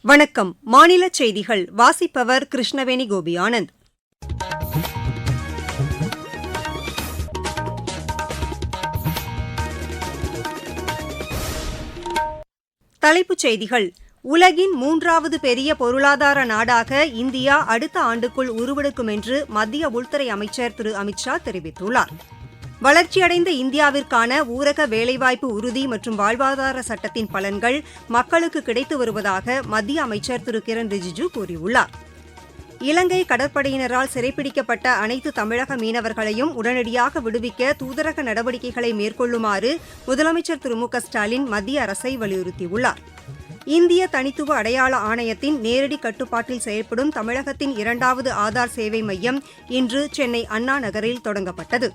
வணக்கம். மாநில செய்திகள் வாசிப்பவர் கிருஷ்ணவேணி கோபி ஆனந்த். தலைப்புச் செய்திகள். உலகின் 3வது பெரிய பொருளாதார நாடாக இந்தியா அடுத்த ஆண்டுக்குள் உருவெடுக்கும் என்று மத்திய உள்துறை அமைச்சர் திரு அமித் ஷா தெரிவித்துள்ளார். வளர்ச்சியடைந்த இந்தியாவிற்கான ஊரக வேலைவாய்ப்பு உறுதி மற்றும் வாழ்வாதார சட்டத்தின் பலன்கள் மக்களுக்கு கிடைத்து வருவதாக மத்திய அமைச்சர் திரு கிரண் ரிஜிஜூ கூறியுள்ளார். இலங்கை கடற்படையினரால் சிறைப்பிடிக்கப்பட்ட அனைத்து தமிழக மீனவர்களையும் உடனடியாக விடுவிக்க தூதரக நடவடிக்கைகளை மேற்கொள்ளுமாறு முதலமைச்சர் திரு மு க ஸ்டாலின் மத்திய அரசை வலியுறுத்தியுள்ளார். இந்திய தனித்துவ அடையாள ஆணையத்தின் நேரடி கட்டுப்பாட்டில் செயல்படும் தமிழகத்தின் 2வது ஆதார் சேவை மையம் இன்று சென்னை அண்ணா நகரில் தொடங்கப்பட்டது.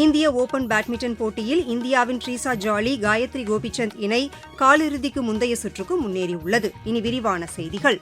இந்திய ஓபன் பேட்மிண்டன் போட்டியில் இந்தியாவின் ட்ரீசா ஜாலி, காயத்ரி கோபிசந்த் இணை காலிறுதிக்கு முந்தைய சுற்றுக்கு முன்னேறியுள்ளது. இனி விரிவான செய்திகள்.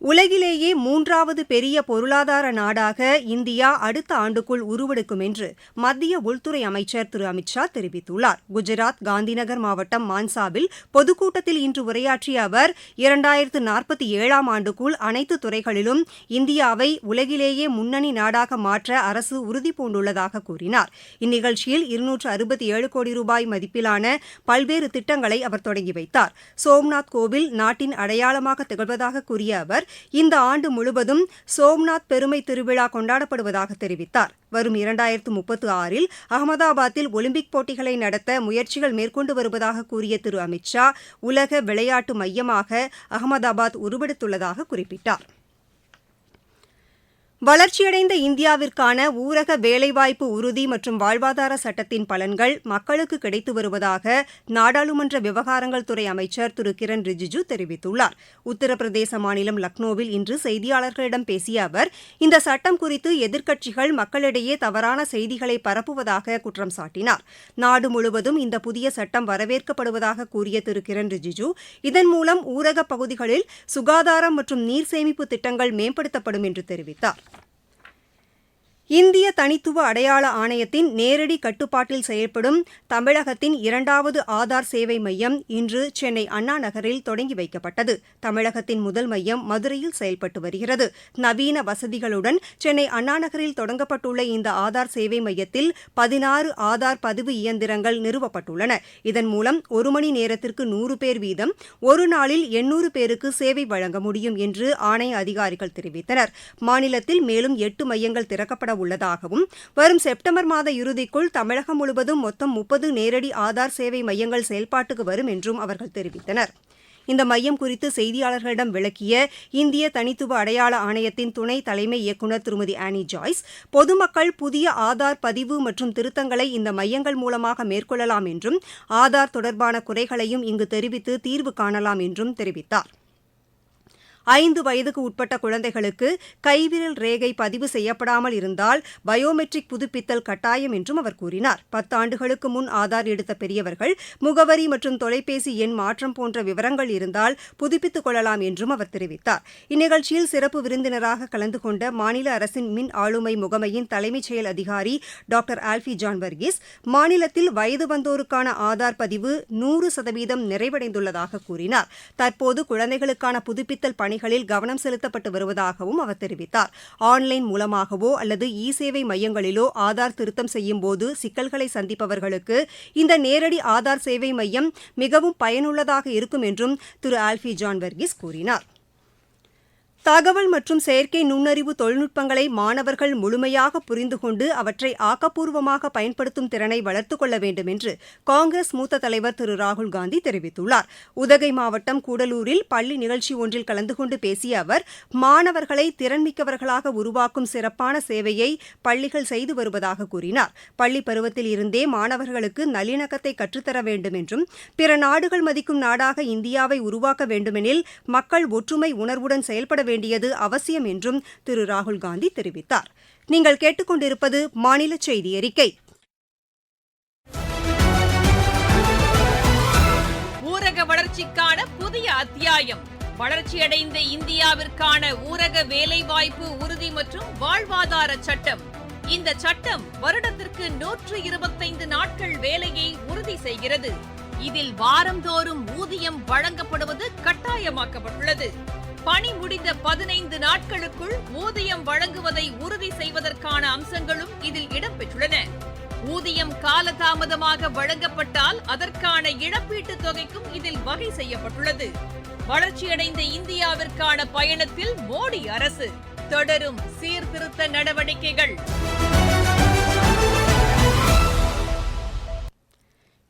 உலகிலேயே 3வது பெரிய பொருளாதார நாடாக இந்தியா அடுத்த ஆண்டுக்குள் உருவெடுக்கும் என்று மத்திய உள்துறை அமைச்சர் திரு அமித் ஷா தெரிவித்துள்ளார். குஜராத் காந்திநகர் மாவட்டம் மான்சாவில் பொதுக்கூட்டத்தில் இன்று உரையாற்றிய அவர் 2047ஆம் ஆண்டுக்குள் அனைத்து துறைகளிலும் இந்தியாவை உலகிலேயே முன்னணி நாடாக மாற்ற அரசு உறுதிபூண்டுள்ளதாக கூறினார். இந்நிகழ்ச்சியில் 267 கோடி ரூபாய் மதிப்பிலான பல்வேறு திட்டங்களை அவர் தொடங்கி வைத்தார். சோம்நாத் கோவில் நாட்டின் அடையாளமாக திகழ்வதாக கூறிய அவர் இந்த ஆண்டு முழுவதும் சோம்நாத் பெருமை திருவிழா கொண்டாடப்படுவதாக தெரிவித்தார். வரும் 2036இல் அகமதாபாத்தில் ஒலிம்பிக் போட்டிகளை நடத்த முயற்சிகள் மேற்கொண்டு வருவதாக கூறிய திரு அமித் ஷா, உலக விளையாட்டு மையமாக அகமதாபாத் உருவெடுத்துள்ளதாக குறிப்பிட்டார். வளர்ச்சியடைந்த இந்தியாவிற்கான ஊரக வேலைவாய்ப்பு உறுதி மற்றும் வாழ்வாதார சட்டத்தின் பலன்கள் மக்களுக்கு கிடைத்து வருவதாக நாடாளுமன்ற விவகாரங்கள் துறை அமைச்சர் திரு கிரண் ரிஜிஜூ தெரிவித்துள்ளார். உத்தரப்பிரதேச மாநிலம் லக்னோவில் இன்று செய்தியாளர்களிடம் பேசிய அவர், இந்த சட்டம் குறித்து எதிர்க்கட்சிகள் மக்களிடையே தவறான செய்திகளை பரப்புவதாக குற்றம் சாட்டினார். நாடு முழுவதும் இந்த புதிய சட்டம் வரவேற்கப்படுவதாக கூறிய திரு கிரண் ரிஜிஜூ, இதன் மூலம் ஊரகப் பகுதிகளில் சுகாதாரம் மற்றும் நீர் சேமிப்பு திட்டங்கள் மேம்படுத்தப்படும் என்று தெரிவித்தார். இந்திய தனித்துவ அடையாள ஆணையத்தின் நேரடி கட்டுப்பாட்டில் செயல்படும் தமிழகத்தின் 2வது ஆதார் சேவை மையம் இன்று சென்னை அண்ணா நகரில் தொடங்கி வைக்கப்பட்டது. தமிழகத்தின் முதல் மையம் மதுரையில் செயல்பட்டு வருகிறது. நவீன வசதிகளுடன் சென்னை அண்ணா நகரில் தொடங்கப்பட்டுள்ள இந்த ஆதார் சேவை மையத்தில் 16 ஆதார் பதிவு இயந்திரங்கள் நிறுவப்பட்டுள்ளன. இதன் மூலம் 1 மணி நேரத்திற்கு 100 பேர் வீதம் ஒரு நாளில் 800 பேருக்கு சேவை வழங்க முடியும் என்று ஆணைய அதிகாரிகள் தெரிவித்தனர். மாநிலத்தில் மேலும் 8 மையங்கள் திறக்கப்பட உள்ளதாகவும் வரும் செப்டம்பர் மாத இறுதிக்குள் தமிழகம் முழுவதும் மொத்தம் 30 நேரடி ஆதார் சேவை மையங்கள் செயல்பாட்டுக்கு வரும் என்றும் அவர்கள் தெரிவித்தனர். இந்த மையம் குறித்து செய்தியாளர்களிடம் விளக்கிய இந்திய தனித்துவ அடையாள ஆணையத்தின் துணை தலைமை இயக்குநர் திருமதி ஆனி ஜாய்ஸ், பொதுமக்கள் புதிய ஆதார் பதிவு மற்றும் திருத்தங்களை இந்த மையங்கள் மூலமாக மேற்கொள்ளலாம் என்றும் ஆதார் தொடர்பான குறைகளையும் இங்கு தெரிவித்து தீர்வு காணலாம் என்றும் தெரிவித்தார். 5 வயதுக்கு உட்பட்ட குழந்தைகளுக்கு கைவிரல் ரேகை பதிவு செய்யப்படாமல் இருந்தால் பயோமெட்ரிக் புதுப்பித்தல் கட்டாயம் என்றும் அவர் கூறினார். 10 ஆண்டுகளுக்கு முன் ஆதார் எடுத்த பெரியவர்கள் முகவரி மற்றும் தொலைபேசி எண் மாற்றம் போன்ற விவரங்கள் இருந்தால் புதுப்பித்துக் கொள்ளலாம் என்றும் அவர் தெரிவித்தார். இந்நிகழ்ச்சியில் சிறப்பு விருந்தினராக கலந்து கொண்ட மாநில அரசின் மின் ஆளுமை முகமையின் தலைமைச் செயல் அதிகாரி டாக்டர் ஆல்ஃபி ஜான் வர்கீஸ், மாநிலத்தில் வயது வந்தோருக்கான ஆதார் பதிவு 100% நிறைவடைந்துள்ளதாக கூறினார். தற்போது குழந்தைகளுக்கான புதுப்பித்தல் பணிகளில் கவனம் செலுத்தப்பட்டு வருவதாகவும் அவர் தெரிவித்தார். ஆன்லைன் மூலமாகவோ அல்லது சேவை மையங்களிலோ ஆதார் திருத்தம் செய்யும் போது சிக்கல்களை சந்திப்பவர்களுக்கு இந்த நேரடி ஆதார் சேவை மையம் மிகவும் பயனுள்ளதாக இருக்கும் என்றும் திரு ஆல்ஃபி ஜான் வர்கீஸ் கூறினார். தகவல் மற்றும் செயற்கை நுண்ணறிவு தொழில்நுட்பங்களை மாணவர்கள் முழுமையாக புரிந்து கொண்டு அவற்றை ஆக்கப்பூர்வமாக பயன்படுத்தும் திறனை வளர்த்துக் கொள்ள வேண்டும் என்று காங்கிரஸ் மூத்த தலைவர் திரு ராகுல்காந்தி தெரிவித்துள்ளார். உதகை மாவட்டம் கூடலூரில் பள்ளி நிகழ்ச்சி ஒன்றில் கலந்து கொண்டு பேசிய அவர், மாணவர்களை திறன்மிக்கவர்களாக உருவாக்கும் சிறப்பான சேவையை பள்ளிகள் செய்து வருவதாக கூறினார். பள்ளி பருவத்தில் இருந்தே மாணவர்களுக்கு நல்லிணக்கத்தை கற்றுத்தர வேண்டும் என்றும், பிற நாடுகள் மதிக்கும் நாடாக இந்தியாவை உருவாக்க வேண்டுமெனில் மக்கள் ஒற்றுமை உணர்வுடன் செயல்பட வேண்டியது அவசியம் என்றும் திரு ராகுல்காந்தி தெரிவித்தார். நீங்கள் கேட்டுக்கொண்டிருப்பது மாநில செய்தி அறிக்கை. ஊரக வளர்ச்சிக்கான புதிய அத்தியாயம். வளர்ச்சியடைந்த இந்தியாவிற்கான ஊரக வேலைவாய்ப்பு உறுதி மற்றும் வாழ்வாதார சட்டம். இந்த சட்டம் வருடத்திற்கு 125 நாட்கள் வேலையை உறுதி செய்கிறது. இதில் வாரந்தோறும் ஊதியம் வழங்கப்படுவது கட்டாயமாக்கப்பட்டுள்ளது. பணி முடிந்த 15 நாட்களுக்குள் ஊதியம் வழங்குவதை உறுதி செய்வதற்கான அம்சங்களும் இதில் இடம்பெற்றுள்ளன. ஊதியம் காலதாமதமாக வழங்கப்பட்டால் அதற்கான இழப்பீட்டுத் தொகைக்கும் இதில் வகை செய்யப்பட்டுள்ளது. வளர்ச்சியடைந்த இந்தியாவிற்கான பயணத்தில் மோடி அரசு தொடரும் சீர்திருத்த நடவடிக்கைகள்.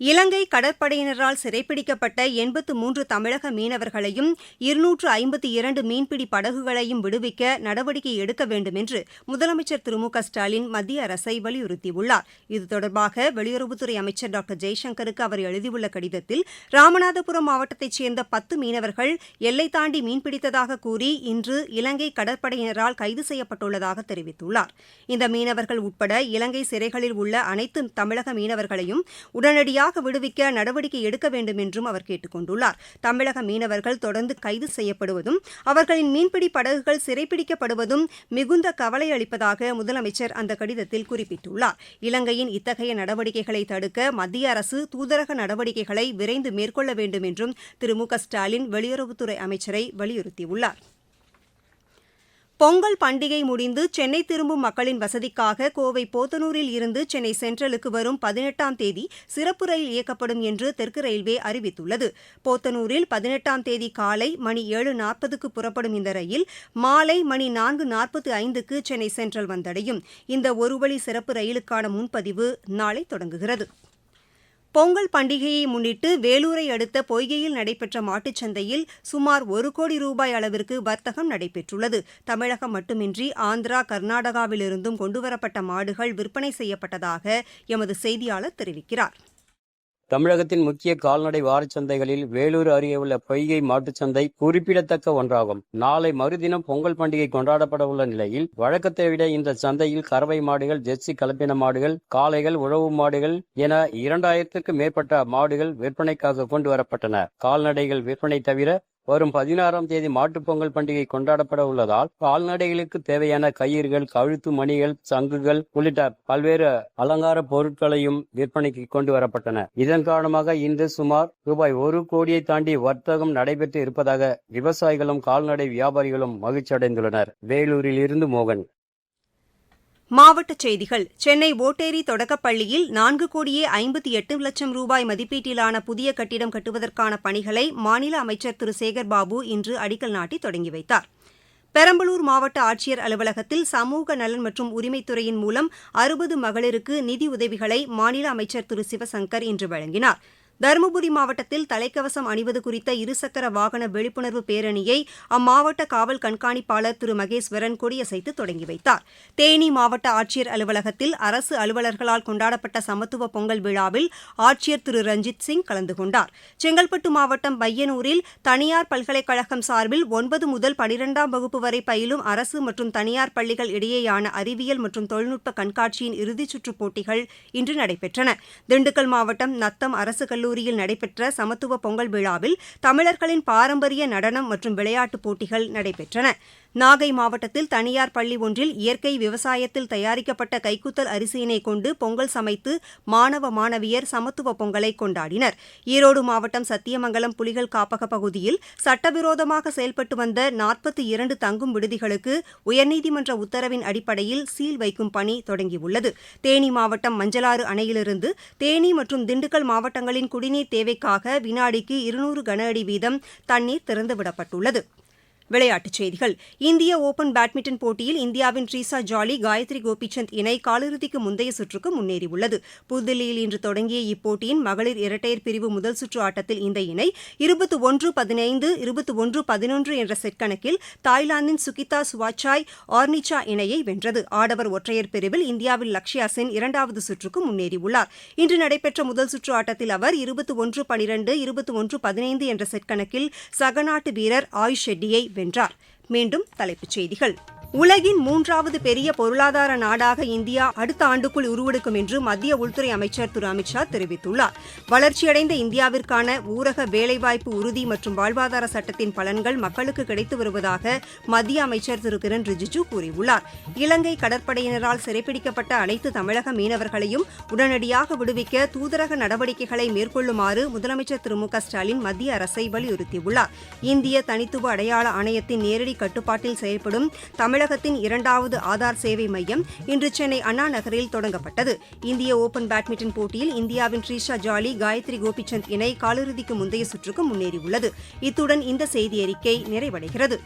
இலங்கை கடற்படையினரால் சிறைப்பிடிக்கப்பட்ட 83 தமிழக மீனவர்களையும் 252 மீன்பிடி படகுகளையும் விடுவிக்க நடவடிக்கை எடுக்க வேண்டும் என்று முதலமைச்சர் திரு மு க ஸ்டாலின் மத்திய அரசை வலியுறுத்தியுள்ளார். இது தொடர்பாக வெளியுறவுத்துறை அமைச்சர் டாக்டர் ஜெய்சங்கருக்கு அவர் எழுதியுள்ள கடிதத்தில், ராமநாதபுரம் மாவட்டத்தைச் சேர்ந்த 10 மீனவர்கள் எல்லை தாண்டி மீன்பிடித்ததாக கூறி இன்று இலங்கை கடற்படையினரால் கைது செய்யப்பட்டுள்ளதாக தெரிவித்துள்ளார். இந்த மீனவர்கள் உட்பட இலங்கை சிறைகளில் உள்ள அனைத்து தமிழக மீனவர்களையும் உடனடியாக விடுவிக்க நடவடிக்கை எடுக்க வேண்டும் என்றும் அவர் கேட்டுக் கொண்டுள்ளார். தமிழக மீனவர்கள் தொடர்ந்து கைது செய்யப்படுவதும் அவர்களின் மீன்பிடி படகுகள் சிறைப்பிடிக்கப்படுவதும் மிகுந்த கவலை அளிப்பதாக முதலமைச்சர் அந்த கடிதத்தில் குறிப்பிட்டுள்ளார். இலங்கையின் இத்தகைய நடவடிக்கைகளை தடுக்க மத்திய அரசு தூதரக நடவடிக்கைகளை விரைந்து மேற்கொள்ள வேண்டும் என்றும் திரு மு க ஸ்டாலின் வெளியுறவுத்துறை அமைச்சரை வலியுறுத்தியுள்ளார். பொங்கல் பண்டிகை முடிந்து சென்னை திரும்பும் மக்களின் வசதிக்காக கோவை போத்தனூரில் இருந்து சென்னை சென்ட்ரலுக்கு வரும் 18ஆம் தேதி சிறப்பு ரயில் இயக்கப்படும் என்று தெற்கு ரயில்வே அறிவித்துள்ளது. போத்தனூரில் 18ஆம் தேதி காலை மணி 7:40க்கு புறப்படும் இந்த ரயில் மாலை மணி 4:45க்கு சென்னை சென்ட்ரல் வந்தடையும். இந்த ஒருவழி சிறப்பு ரயிலுக்கான முன்பதிவு நாளை தொடங்குகிறது. பொங்கல் பண்டிகையை முன்னிட்டு வேலூரை அடுத்த பொய்கையில் நடைபெற்ற மாட்டுச் சந்தையில் சுமார் 1 கோடி ரூபாய் அளவிற்கு வர்த்தகம் நடைபெற்றுள்ளது. தமிழகம் மட்டுமின்றி ஆந்திரா, கர்நாடகாவிலிருந்தும் கொண்டுவரப்பட்ட மாடுகள் விற்பனை செய்யப்பட்டதாக எமது செய்தியாளர் தெரிவிக்கிறார். தமிழகத்தின் முக்கிய கால்நடை வாரச்சந்தைகளில் வேலூர் அருகே உள்ள பொய்கை மாட்டுச்சந்தை குறிப்பிடத்தக்க ஒன்றாகும். நாளை மறுதினம் பொங்கல் பண்டிகை கொண்டாடப்பட உள்ள நிலையில் வழக்கத்தை விட இந்த சந்தையில் கறவை மாடுகள், ஜெர்சி கலப்பின மாடுகள், காளைகள், உழவு மாடுகள் என 2000க்கும் மேற்பட்ட மாடுகள் விற்பனைக்காக கொண்டு வரப்பட்டன. கால்நடைகள் விற்பனை தவிர வரும் 16ஆம் தேதி மாட்டுப் பொங்கல் பண்டிகை கொண்டாடப்பட உள்ளதால் கால்நடைகளுக்கு தேவையான கயிறுகள், கழுத்து மணிகள், சங்குகள் உள்ளிட்ட பல்வேறு அலங்கார பொருட்களையும் விற்பனைக்கு கொண்டு வரப்பட்டன. இதன் காரணமாக இன்று சுமார் ரூபாய் 1 கோடியை தாண்டி வர்த்தகம் நடைபெற்று இருப்பதாக விவசாயிகளும் கால்நடை வியாபாரிகளும் மகிழ்ச்சி அடைந்துள்ளனர். வேலூரில் இருந்து மோகன். மாவட்டச் செய்திகள். சென்னை ஓட்டேரி தொடக்கப்பள்ளியில் 4 கோடியே 58 லட்சம் ரூபாய் மதிப்பீட்டிலான புதிய கட்டிடம் கட்டுவதற்கான பணிகளை மாநில அமைச்சர் திரு சேகர்பாபு இன்று அடிக்கல் நாட்டி தொடங்கி வைத்தார். பெரம்பலூர் மாவட்ட ஆட்சியர் அலுவலகத்தில் சமூக நலன் மற்றும் உரிமைத்துறையின் மூலம் 60 மகளிருக்கு நிதி உதவிகளை மாநில அமைச்சர் திரு சிவசங்கர் இன்று வழங்கினார். தருமபுரி மாவட்டத்தில் தலைக்கவசம் அணிவது குறித்த இருசக்கர வாகன விழிப்புணர்வு பேரணியை அம்மாவட்ட காவல் கண்காணிப்பாளர் திரு மகேஸ்வரன் கொடியசைத்து தொடங்கி வைத்தார். தேனி மாவட்ட ஆட்சியர் அலுவலகத்தில் அரசு அலுவலர்களால் கொண்டாடப்பட்ட சமத்துவ பொங்கல் விழாவில் ஆட்சியர் திரு ரஞ்சித் சிங் கலந்து கொண்டார். செங்கல்பட்டு மாவட்டம் பையனூரில் தனியார் பல்கலைக்கழகம் சார்பில் 9 முதல் 12ஆம் வகுப்பு வரை பயிலும் அரசு மற்றும் தனியார் பள்ளிகள் இடையேயான அறிவியல் மற்றும் தொழில்நுட்ப கண்காட்சியின் இறுதிச்சுற்றுப் போட்டிகள் இன்று நடைபெற்றன. திண்டுக்கல் மாவட்டம் நத்தம் அரசு கல்லூரியில் நடைபெற்ற சமத்துவ பொங்கல் விழாவில் தமிழர்களின் பாரம்பரிய நடனம் மற்றும் விளையாட்டுப் போட்டிகள் நடைபெற்றன. நாகை மாவட்டத்தில் தனியார் பள்ளி ஒன்றில் இயற்கை விவசாயத்தில் தயாரிக்கப்பட்ட கைக்குத்தல் அரிசியினை கொண்டு பொங்கல் சமைத்து மாணவ மாணவியர் சமத்துவ பொங்கலை கொண்டாடினர். ஈரோடு மாவட்டம் சத்தியமங்கலம் புலிகள் காப்பக பகுதியில் சட்டவிரோதமாக செயல்பட்டு வந்த 42 தங்கும் விடுதிகளுக்கு உயர்நீதிமன்ற உத்தரவின் அடிப்படையில் சீல் வைக்கும் பணி தொடங்கியுள்ளது. தேனி மாவட்டம் மஞ்சளாறு அணையிலிருந்து தேனி மற்றும் திண்டுக்கல் மாவட்டங்களின் குடிநீர் தேவைக்காக வினாடிக்கு 200 கன அடி வீதம் தண்ணீர் திறந்துவிடப்பட்டுள்ளது. விளையாட்டுச் செய்திகள். இந்திய ஓபன் பேட்மிண்டன் போட்டியில் இந்தியாவின் ட்ரீசா ஜாலி, காயத்ரி கோபிசந்த் இணை காலிறுதிக்கு முந்தைய சுற்றுக்கு முன்னேறியுள்ளது. புதுதில்லியில் இன்று தொடங்கிய இப்போட்டியின் மகளிர் இரட்டையர் பிரிவு முதல் சுற்று ஆட்டத்தில் இந்த இணை 21-15, 21-11 என்ற செட் கணக்கில் தாய்லாந்தின் சுகிதா சுவாச்சாய் ஆர்னிச்சா இணையை வென்றது. ஆடவர் ஒற்றையர் பிரிவில் இந்தியாவின் லக்ஷ்யா சென் இரண்டாவது சுற்றுக்கு முன்னேறியுள்ளார். இன்று நடைபெற்ற முதல் சுற்று ஆட்டத்தில் அவர் 21-12, 21-15 என்ற செட் கணக்கில் சக நாட்டு வீரர் ஆயுஷ் ஷெட்டியை வென்றார். மீண்டும் தலைப்புச் செய்திகள். உலகின் மூன்றாவது பெரிய பொருளாதார நாடாக இந்தியா அடுத்த ஆண்டுக்குள் உருவெடுக்கும் என்று மத்திய உள்துறை அமைச்சர் திரு அமித்ஷா தெரிவித்துள்ளார். வளர்ச்சியடைந்த இந்தியாவிற்கான ஊரக வேலைவாய்ப்பு உறுதி மற்றும் வாழ்வாதார சட்டத்தின் பலன்கள் மக்களுக்கு கிடைத்து வருவதாக மத்திய அமைச்சர் திரு கிரண் ரிஜிஜூ கூறியுள்ளார். இலங்கை கடற்படையினரால் சிறைப்பிடிக்கப்பட்ட அனைத்து தமிழக மீனவர்களையும் உடனடியாக விடுவிக்க தூதரக நடவடிக்கைகளை மேற்கொள்ளுமாறு முதலமைச்சர் திரு மு க ஸ்டாலின் மத்திய அரசை வலியுறுத்தியுள்ளார். இந்திய தனித்துவ அடையாள ஆணையத்தின் நேரடி கட்டுப்பாட்டில் செயல்படும் தமிழகத்தின் 2வது ஆதார் சேவை மையம் இன்று சென்னை அண்ணா நகரில் தொடங்கப்பட்டது. இந்திய ஓபன் பேட்மிண்டன் போட்டியில் இந்தியாவின் த்ரிஷா ஜாலி, காயத்ரி கோபிசந்த் இணை காலிறுதிக்கு முந்தைய சுற்றுக்கு முன்னேறியுள்ளது. இத்துடன் இந்த செய்தியறிக்கை நிறைவடைகிறது.